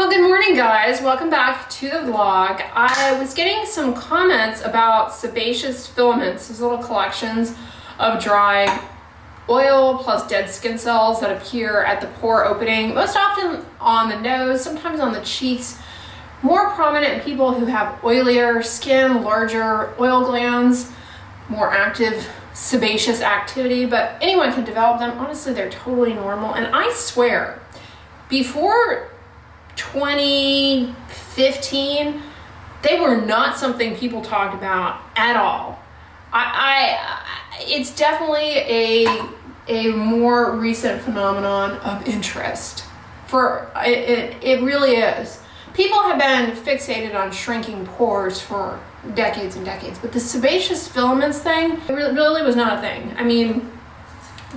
Well, good morning guys. Welcome back to the vlog. I was getting some comments about sebaceous filaments, these little collections of dry oil plus dead skin cells that appear at the pore opening, most often on the nose, sometimes on the cheeks, more prominent in people who have oilier skin, larger oil glands, more active sebaceous activity, but anyone can develop them. Honestly, they're totally normal. And I swear, before 2015, they were not something people talked about at all. It's definitely a more recent phenomenon of interest. It really is. People have been fixated on shrinking pores for decades and decades, but the sebaceous filaments thing, it really was not a thing. I mean,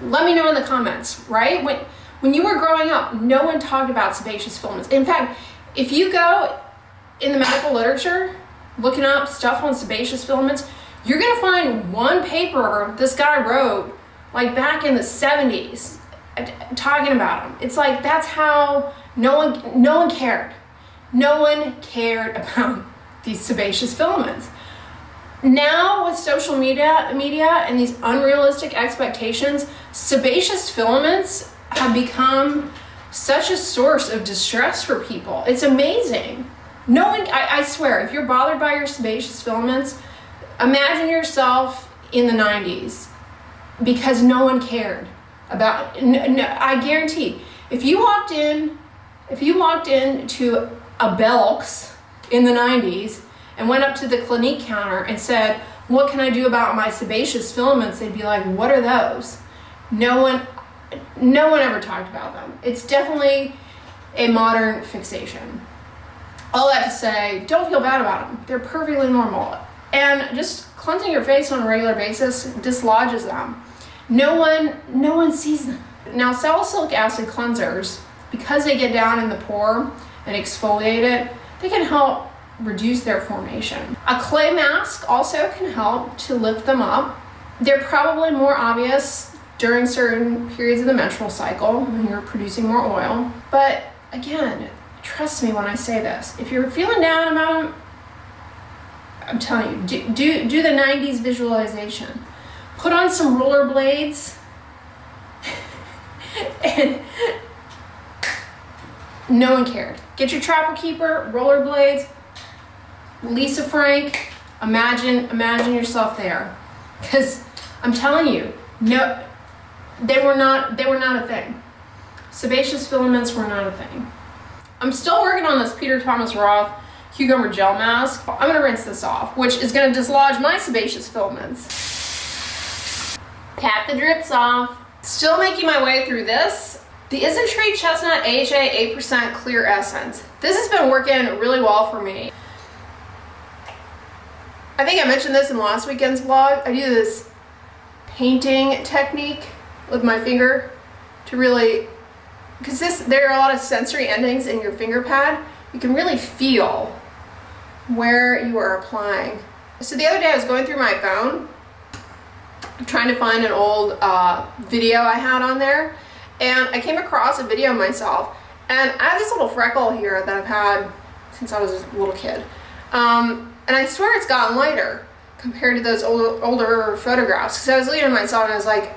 let me know in the comments, right? When you were growing up, no one talked about sebaceous filaments. In fact, if you go in the medical literature, looking up stuff on sebaceous filaments, you're gonna find one paper this guy wrote, like back in the 70s, talking about them. It's like, that's how no one cared. No one cared about these sebaceous filaments. Now with social media and these unrealistic expectations, sebaceous filaments have become such a source of distress for people. It's amazing. I swear, if you're bothered by your sebaceous filaments, imagine yourself in the 90s, because no one cared about, I guarantee, if you walked into a Belk's in the 90s and went up to the Clinique counter and said, what can I do about my sebaceous filaments? They'd be like, what are those? No one ever talked about them. It's definitely a modern fixation. All that to say, don't feel bad about them. They're perfectly normal. And just cleansing your face on a regular basis dislodges them. No one sees them. Now, salicylic acid cleansers, because they get down in the pore and exfoliate it, they can help reduce their formation. A clay mask also can help to lift them up. They're probably more obvious during certain periods of the menstrual cycle when you're producing more oil. But again, trust me when I say this, if you're feeling down about them, I'm telling you, do the 90s visualization. Put on some rollerblades and no one cared. Get your Trapper Keeper, rollerblades, Lisa Frank, imagine yourself there. Because I'm telling you, no, they were not a thing. Sebaceous filaments were not a thing. I'm still working on this Peter Thomas Roth cucumber gel mask. I'm gonna rinse this off, which is gonna dislodge my sebaceous filaments. Pat the drips off. Still making my way through this. The Isn't Chestnut AHA 8% Clear Essence. This has been working really well for me. I think I mentioned this in last weekend's vlog. I do this painting technique with my finger to really, because there are a lot of sensory endings in your finger pad. You can really feel where you are applying. So the other day I was going through my phone, trying to find an old video I had on there, and I came across a video of myself, and I have this little freckle here that I've had since I was a little kid. And I swear it's gotten lighter compared to those older photographs, because I was looking at myself and I was like,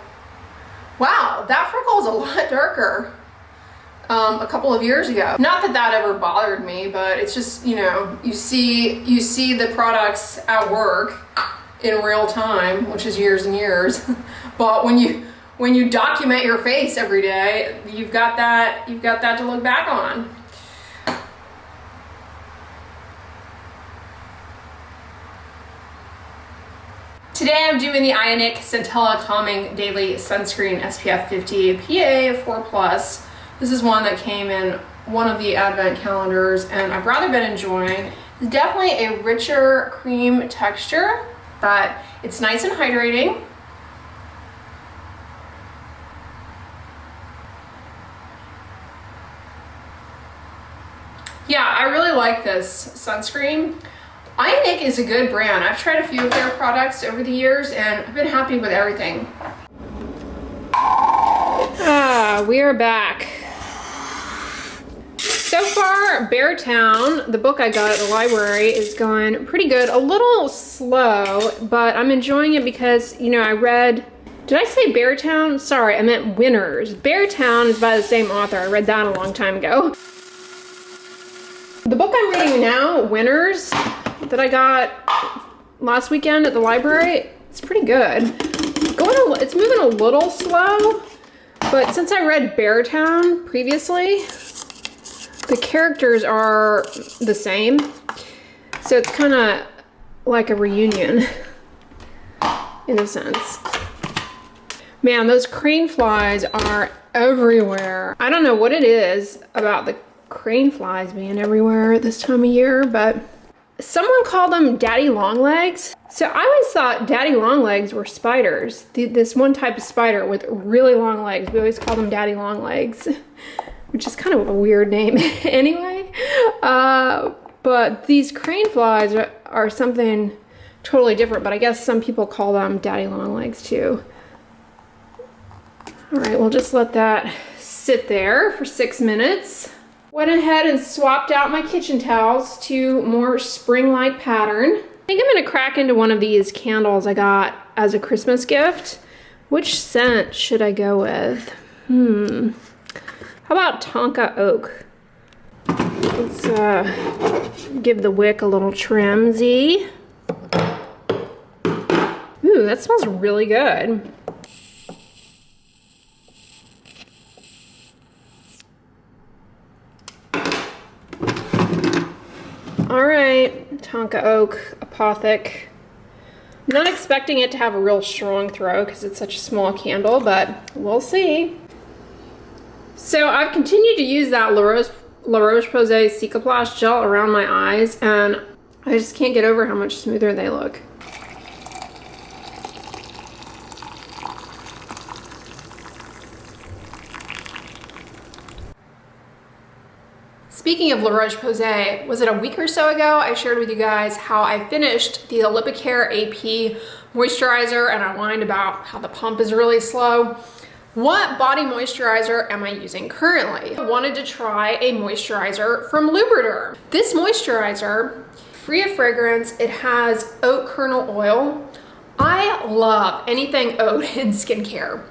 wow, that freckle is a lot darker a couple of years ago. Not that ever bothered me, but it's just, you see the products at work in real time, which is years and years. But when you document your face every day, you've got that to look back on. Today I'm doing the Ionic Centella Calming Daily Sunscreen SPF 50 PA 4+. This is one that came in one of the advent calendars and I've rather been enjoying. It's definitely a richer cream texture, but it's nice and hydrating. Yeah, I really like this sunscreen. Ionic is a good brand. I've tried a few of their products over the years and I've been happy with everything. We are back. So far, far, Beartown, the book I got at the library, is going pretty good. A little slow, but I'm enjoying it because, you know, I read, did I say Beartown? Sorry, I meant Winners. Beartown is by the same author. I read that a long time ago. The book I'm reading now, Winners, that I got last weekend at the library, it's pretty good. It's moving a little slow, but since I read Beartown previously, the characters are the same, so it's kind of like a reunion in a sense. Man, those crane flies are everywhere. I don't know what it is about the crane flies being everywhere this time of year, but someone called them daddy long legs. So I always thought daddy long legs were spiders. This one type of spider with really long legs. We always call them daddy long legs, which is kind of a weird name anyway. But these crane flies are something totally different, but I guess some people call them daddy long legs too. All right, we'll just let that sit there for 6 minutes. Went ahead and swapped out my kitchen towels to more spring-like pattern. I think I'm gonna crack into one of these candles I got as a Christmas gift. Which scent should I go with? How about Tonka Oak? Let's give the wick a little trimsy. Ooh, that smells really good. All right, Tonka Oak, Apothic. I'm not expecting it to have a real strong throw because it's such a small candle, but we'll see. So I've continued to use that La Roche-Posay Cicaplast gel around my eyes, and I just can't get over how much smoother they look. Speaking of La Roche-Posay, was it a week or so ago I shared with you guys how I finished the Lipicare AP moisturizer and I whined about how the pump is really slow? What body moisturizer am I using currently? I wanted to try a moisturizer from Lubriderm. This moisturizer, free of fragrance, it has oat kernel oil. I love anything oat in skincare.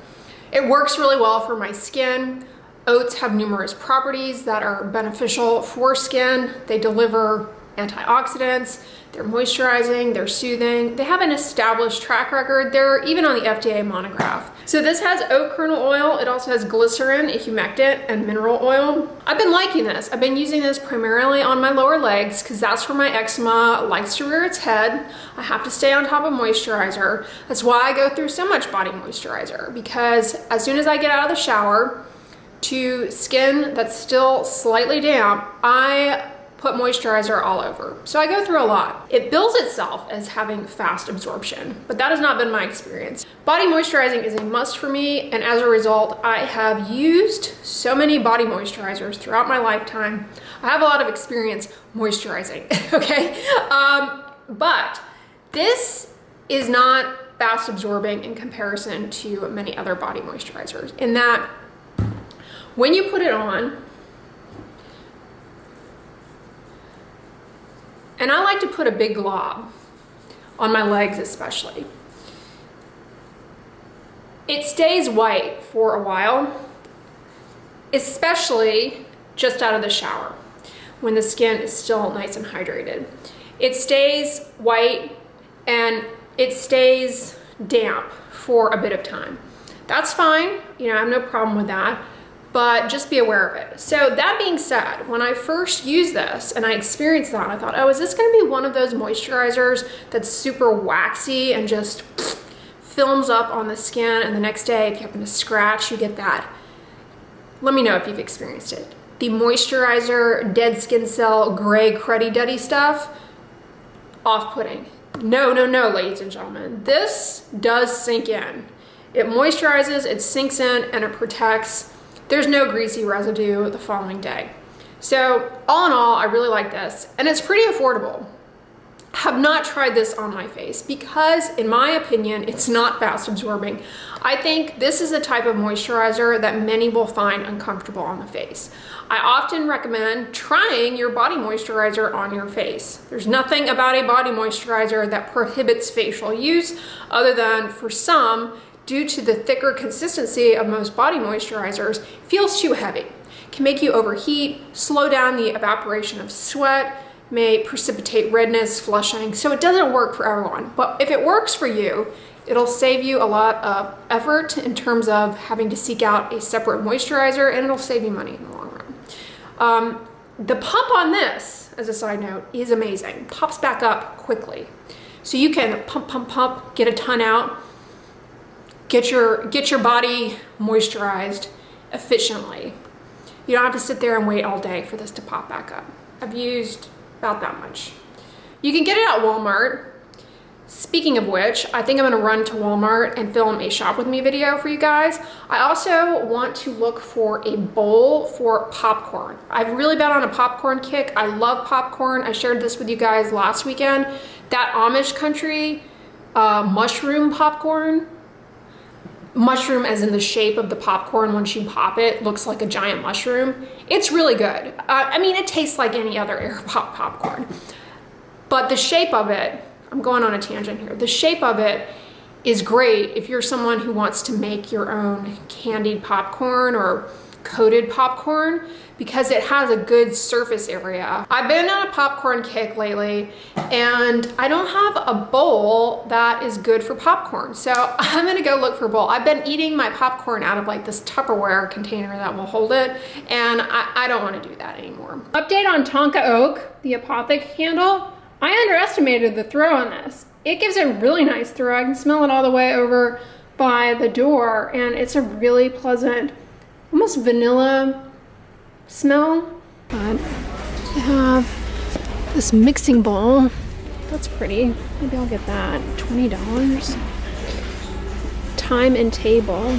It works really well for my skin. Oats have numerous properties that are beneficial for skin. They deliver antioxidants, they're moisturizing, they're soothing. They have an established track record. They're even on the FDA monograph. So this has oat kernel oil. It also has glycerin, humectant, and mineral oil. I've been liking this. I've been using this primarily on my lower legs because that's where my eczema likes to rear its head. I have to stay on top of moisturizer. That's why I go through so much body moisturizer, because as soon as I get out of the shower, to skin that's still slightly damp, I put moisturizer all over. So I go through a lot. It bills itself as having fast absorption, but that has not been my experience. Body moisturizing is a must for me, and as a result, I have used so many body moisturizers throughout my lifetime. I have a lot of experience moisturizing, okay? But this is not fast absorbing in comparison to many other body moisturizers, in that when you put it on, and I like to put a big glob on my legs especially, it stays white for a while, especially just out of the shower when the skin is still nice and hydrated. It stays white and it stays damp for a bit of time. That's fine, you know, I have no problem with that. But just be aware of it. So that being said, when I first used this and I experienced that, I thought, oh, is this gonna be one of those moisturizers that's super waxy and just films up on the skin, and the next day if you happen to scratch, you get that? Let me know if you've experienced it. The moisturizer, dead skin cell, gray, cruddy, duddy stuff, off-putting. No, no, no, ladies and gentlemen. This does sink in. It moisturizes, it sinks in, and it protects. There's no greasy residue the following day. So all in all, I really like this, and it's pretty affordable. have not tried this on my face because, in my opinion, it's not fast absorbing. I think this is a type of moisturizer that many will find uncomfortable on the face. I often recommend trying your body moisturizer on your face. There's nothing about a body moisturizer that prohibits facial use, other than for some, due to the thicker consistency of most body moisturizers, feels too heavy. Can make you overheat, slow down the evaporation of sweat, may precipitate redness, flushing, so it doesn't work for everyone. But if it works for you, it'll save you a lot of effort in terms of having to seek out a separate moisturizer, and it'll save you money in the long run. The pump on this, as a side note, is amazing. Pops back up quickly. So you can pump, get a ton out, get your body moisturized efficiently. You don't have to sit there and wait all day for this to pop back up. I've used about that much. You can get it at Walmart. Speaking of which, I think I'm gonna run to Walmart and film a shop with me video for you guys. I also want to look for a bowl for popcorn. I've really been on a popcorn kick. I love popcorn. I shared this with you guys last weekend. That Amish country mushroom popcorn. Mushroom as in the shape of the popcorn, once you pop it, looks like a giant mushroom. It's really good. I mean, it tastes like any other air pop popcorn. But the shape of it, I'm going on a tangent here. The shape of it is great if you're someone who wants to make your own candied popcorn or coated popcorn, because it has a good surface area. I've been on a popcorn kick lately, and I don't have a bowl that is good for popcorn. So I'm gonna go look for a bowl. I've been eating my popcorn out of like this Tupperware container that will hold it, and I don't wanna do that anymore. Update on Tonka Oak, the Apothic candle. I underestimated the throw on this. It gives a really nice throw. I can smell it all the way over by the door, and it's a really pleasant, almost vanilla smell. But I have this mixing bowl. That's pretty. Maybe I'll get that. $20. Time and table.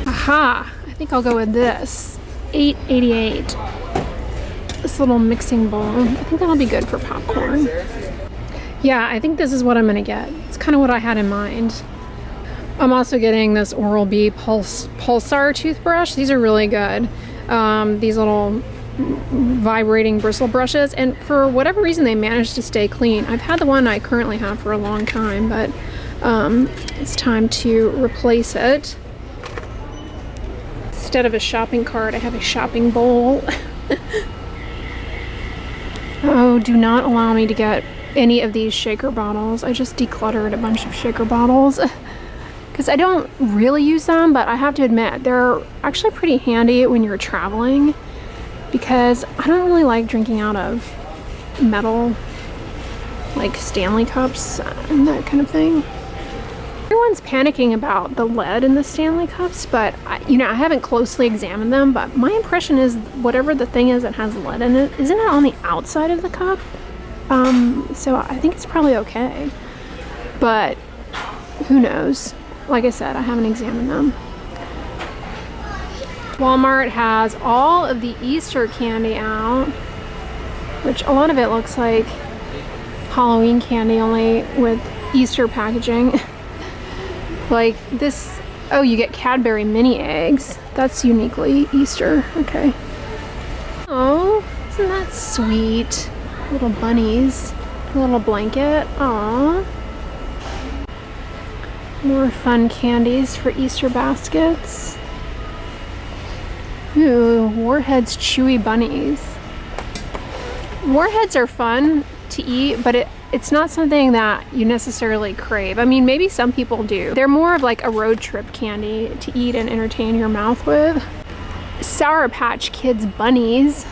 Aha! I think I'll go with this. $8.88. This little mixing bowl. I think that'll be good for popcorn. Yeah, I think this is what I'm gonna get. It's kind of what I had in mind. I'm also getting this Oral-B Pulsar toothbrush. These are really good. These little vibrating bristle brushes, and for whatever reason they managed to stay clean. I've had the one I currently have for a long time, but it's time to replace it. Instead of a shopping cart, I have a shopping bowl. Oh, do not allow me to get any of these shaker bottles. I just decluttered a bunch of shaker bottles because I don't really use them, but I have to admit they're actually pretty handy when you're traveling, because I don't really like drinking out of metal, like Stanley cups and that kind of thing. Everyone's panicking about the lead in the Stanley cups, but I haven't closely examined them, but my impression is whatever the thing is that has lead in it, isn't it on the outside of the cup? So I think it's probably okay, but who knows? Like I said, I haven't examined them. Walmart has all of the Easter candy out, which a lot of it looks like Halloween candy, only with Easter packaging. Like this, oh, you get Cadbury mini eggs. That's uniquely Easter, okay. Oh, isn't that sweet? Little bunnies, a little blanket, aww. More fun candies for Easter baskets. Ooh, Warhead's Chewy Bunnies. Warheads are fun to eat, but it's not something that you necessarily crave. I mean, maybe some people do. They're more of like a road trip candy to eat and entertain your mouth with. Sour Patch Kids Bunnies.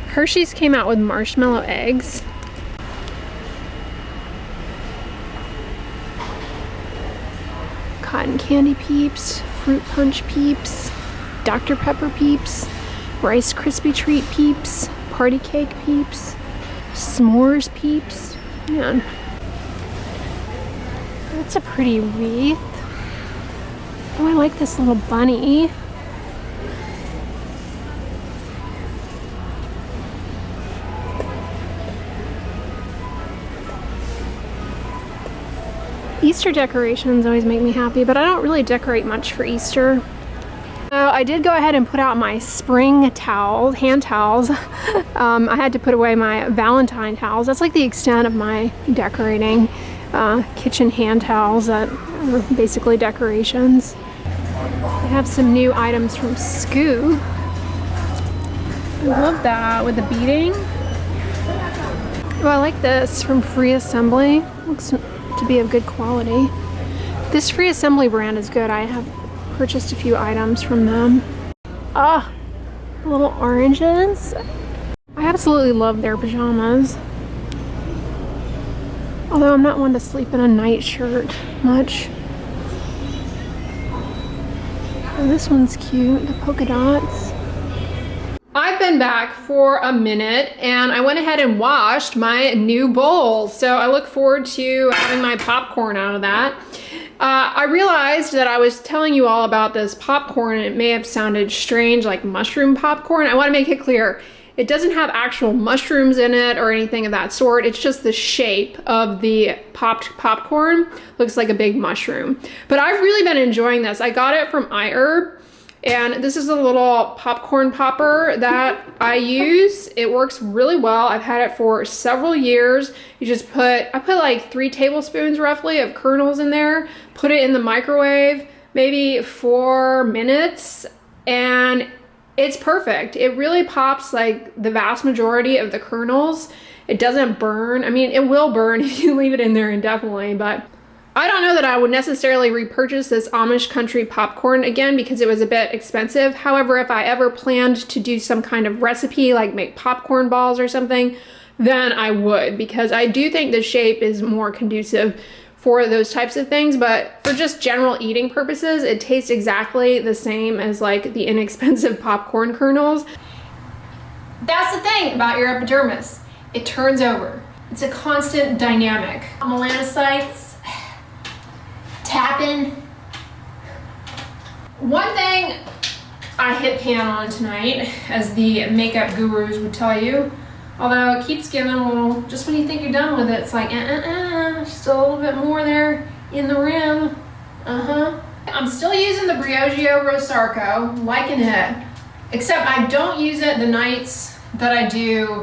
Hershey's came out with marshmallow eggs. Cotton Candy Peeps, Fruit Punch Peeps, Dr. Pepper Peeps, Rice Krispie Treat Peeps, Party Cake Peeps, S'mores Peeps. Man, that's a pretty wreath. Oh, I like this little bunny. Easter decorations always make me happy, but I don't really decorate much for Easter. So I did go ahead and put out my spring towels, hand towels. I had to put away my Valentine towels. That's like the extent of my decorating. Kitchen hand towels that are basically decorations. I have some new items from Scoo. I love that with the beading. Oh, I like this from Free Assembly. Looks to be of good quality. This Free Assembly brand is good. I have purchased a few items from them. Ah, little oranges. I absolutely love their pajamas. Although I'm not one to sleep in a nightshirt much. Oh, this one's cute, the polka dots. I've been back for a minute and I went ahead and washed my new bowl. So I look forward to having my popcorn out of that. I realized that I was telling you all about this popcorn and it may have sounded strange, like mushroom popcorn. I want to make it clear. It doesn't have actual mushrooms in it or anything of that sort. It's just the shape of the popped popcorn. Looks like a big mushroom. But I've really been enjoying this. I got it from iHerb. And this is a little popcorn popper that I use. It works really well. I've had it for several years. You just I put like 3 tablespoons roughly of kernels in there, put it in the microwave, maybe 4 minutes, and it's perfect. It really pops like the vast majority of the kernels. It doesn't burn. I mean, it will burn if you leave it in there indefinitely, but I don't know that I would necessarily repurchase this Amish country popcorn again because it was a bit expensive. However, if I ever planned to do some kind of recipe, like make popcorn balls or something, then I would, because I do think the shape is more conducive for those types of things. But for just general eating purposes, it tastes exactly the same as like the inexpensive popcorn kernels. That's the thing about your epidermis. It turns over. It's a constant dynamic. Melanocytes tapping. One thing I hit pan on tonight, as the makeup gurus would tell you, although it keeps giving a little, just when you think you're done with it, it's like, still a little bit more there in the rim. I'm still using the Briogeo Rosarco, liking it, except I don't use it the nights that I do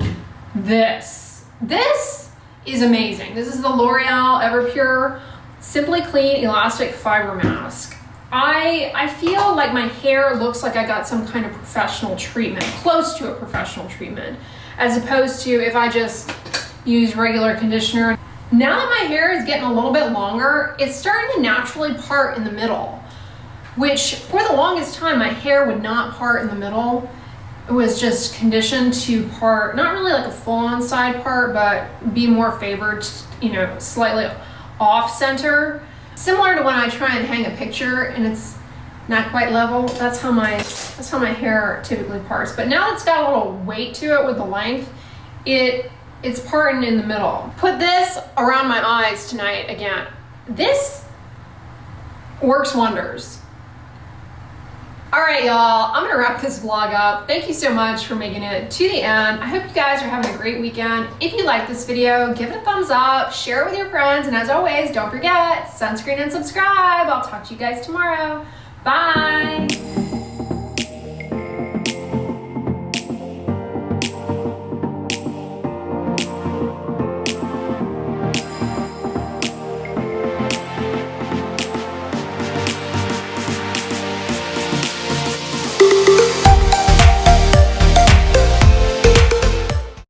this. This is amazing. This is the L'Oreal Everpure Simply Clean Elastic Fiber Mask. I feel like my hair looks like I got some kind of professional treatment, close to a professional treatment, as opposed to if I just use regular conditioner. Now that my hair is getting a little bit longer, it's starting to naturally part in the middle, which for the longest time my hair would not part in the middle. It was just conditioned to part, not really like a full-on side part, but be more favored, you know, slightly off center. Similar to when I try and hang a picture and it's not quite level. That's how my hair typically parts. But now it's got a little weight to it with the length, it's parting in the middle. Put this around my eyes tonight again. This works wonders. All right, y'all, I'm gonna wrap this vlog up. Thank you so much for making it to the end. I hope you guys are having a great weekend. If you like this video, give it a thumbs up, share it with your friends, and as always, don't forget, sunscreen and subscribe. I'll talk to you guys tomorrow. Bye.